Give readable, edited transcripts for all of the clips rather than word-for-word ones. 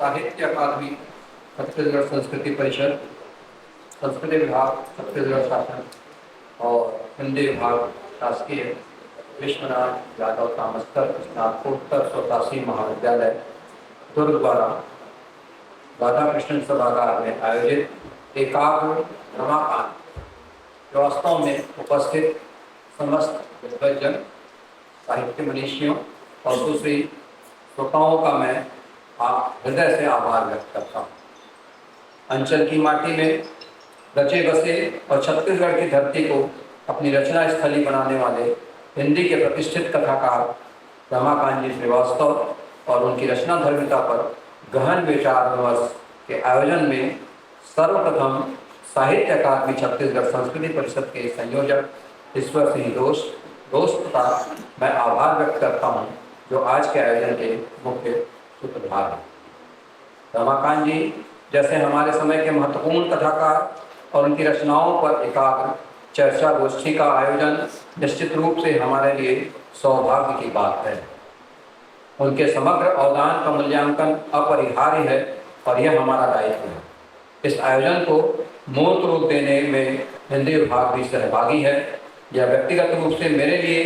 साहित्य अकादमी छत्तीसगढ़ संस्कृति परिषद, संस्कृति विभाग छत्तीसगढ़ शासन और हिंदी विभाग शासकीय विश्वनाथ यादव तामस्कर स्नातकोत्तर स्वतासी महाविद्यालय दुर्ग द्वारा राधा कृष्ण सभागार में आयोजित एकाग्र रमाकांत वास्तव में उपस्थित समस्त विद्वज्जन, साहित्य मनीषियों और दूसरी श्रोताओं का मैं हृदय से आभार व्यक्त करता हूँ। अंचल की माटी में रचे बसे और छत्तीसगढ़ की धरती को अपनी रचना स्थली बनाने वाले हिंदी के प्रतिष्ठित कथाकार रमाकांत जी श्रीवास्तव और उनकी रचना धर्मिता पर गहन विचार विमर्श के आयोजन में सर्वप्रथम साहित्य अकादमी छत्तीसगढ़ संस्कृति परिषद के संयोजक ईश्वर सिंह दोस्त का मैं आभार व्यक्त करता हूँ, जो आज के आयोजन के मुख्य सूत्रधार हैं। रमाकांत जी जैसे हमारे समय के महत्वपूर्ण कथाकार और उनकी रचनाओं पर एकाग्र चर्चा गोष्ठी का आयोजन निश्चित रूप से हमारे लिए सौभाग्य की बात है। उनके समग्र अवदान का मूल्यांकन अपरिहार्य है और यह हमारा दायित्व है। इस आयोजन को मूर्त रूप देने में हिंदी विभाग भी सहभागी है। यह व्यक्तिगत रूप से मेरे लिए,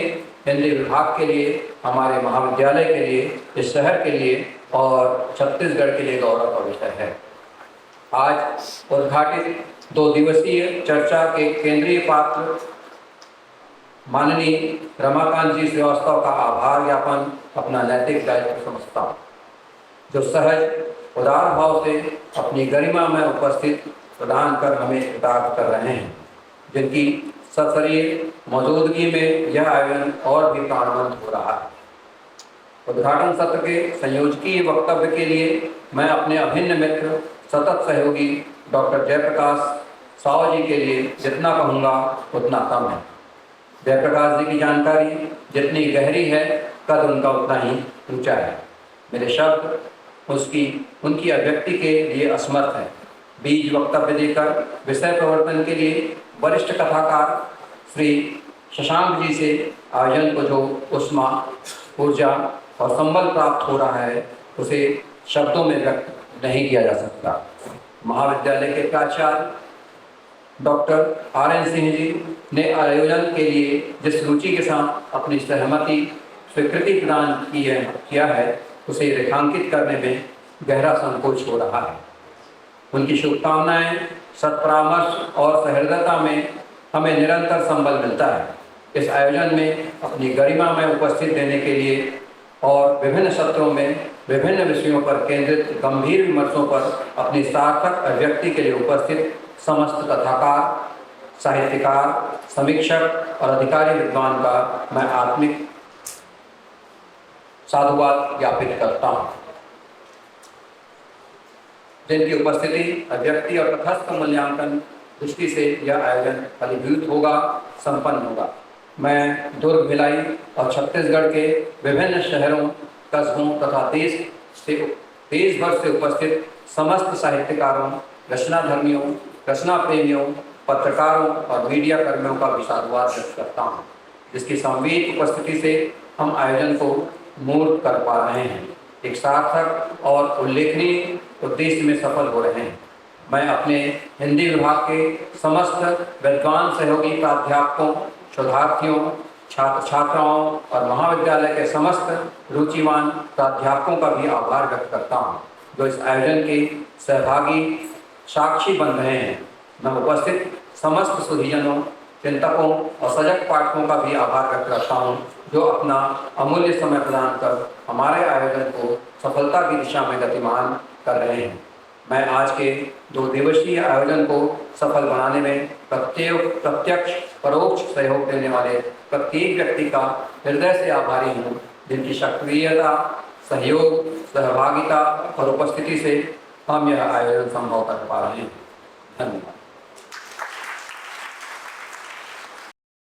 हिंदी विभाग के लिए, हमारे महाविद्यालय के लिए, इस शहर के लिए और छत्तीसगढ़ के लिए गौरव का विषय है। आज उद्घाटित 2 दिवसीय चर्चा के केंद्रीय पात्र माननीय रमाकांत जी श्रीवास्तव का आभार ज्ञापन अपना नैतिक दायित्व समझता हूँ, जो सहज उदार भाव से अपनी गरिमा में उपस्थित प्रदान कर हमें कृतार्थ कर रहे हैं, जिनकी सशरीर मौजूदगी में यह आयोजन और भी प्राणवंत हो रहा है। उद्घाटन सत्र के संयोजकीय वक्तव्य के लिए मैं अपने अभिन्न मित्र सतत सहयोगी डॉक्टर जयप्रकाश साव जी के लिए जितना कहूँगा उतना कम है। जयप्रकाश जी की जानकारी जितनी गहरी है, कद उनका उतना ही ऊंचा है। मेरे शब्द उनकी अभिव्यक्ति के लिए असमर्थ है। बीज वक्तव्य देकर विषय प्रवर्तन के लिए वरिष्ठ कथाकार श्री शशांक जी से आयोजन को जो उष्मा, ऊर्जा और संबल प्राप्त हो रहा है, उसे शब्दों में व्यक्त नहीं किया जा सकता। महाविद्यालय के प्राचार्य डॉक्टर RN सिंह जी ने आयोजन के लिए जिस रुचि के साथ अपनी सहमति स्वीकृति प्रदान किया है, उसे रेखांकित करने में गहरा संकोच हो रहा है। उनकी शुभकामनाएं, सत्परामर्श और सहृदयता में हमें निरंतर संबल मिलता है। इस आयोजन में अपनी गरिमा में उपस्थित देने के लिए और विभिन्न सत्रों में विभिन्न विषयों पर केंद्रित गंभीर विमर्शों पर अपनी सार्थक अभिव्यक्ति के लिए उपस्थित समस्त कथाकार, साहित्यकार, समीक्षक और अधिकारी विद्वान का मैं आत्मिक साधुवाद ज्ञापित करता हूँ, जिनकी उपस्थिति, अभिव्यक्ति और तटस्थ मूल्यांकन दृष्टि से यह आयोजन फलीभूत होगा, संपन्न होगा। मैं दुर्ग, भिलाई और छत्तीसगढ़ के विभिन्न शहरों, कस्बों तथा देश भर से उपस्थित समस्त साहित्यकारों, रचनाधर्मियों, रचना प्रेमियों, पत्रकारों और मीडिया कर्मियों का भी साधुवाद व्यक्त करता हूँ, जिसकी सामूहिक उपस्थिति से हम आयोजन को मूर्त कर पा रहे हैं, एक सार्थक और उल्लेखनीय उद्देश्य में सफल हो रहे हैं। मैं अपने हिंदी विभाग के समस्त विद्वान सहयोगी प्राध्यापकों, शोधार्थियों, छात्र छात्राओं और महाविद्यालय के समस्त रुचिवान प्राध्यापकों का भी आभार व्यक्त करता हूँ, जो इस आयोजन के सहभागी साक्षी बन रहे हैं। मैं उपस्थित समस्त सुधीजनों, चिंतकों और सजग पाठकों का भी आभार व्यक्त करता हूँ, जो अपना अमूल्य समय प्रदान कर हमारे आयोजन को सफलता की दिशा में गतिमान कर रहे हैं। मैं आज के 2 दिवसीय आयोजन को सफल बनाने में प्रत्यक्ष परोक्ष सहयोग देने वाले प्रत्येक व्यक्ति का हृदय से आभारी हूँ, जिनकी सक्रियता, सहयोग, सहभागिता और उपस्थिति से हम यह आयोजन संभव कर पा रहे हैं। धन्यवाद।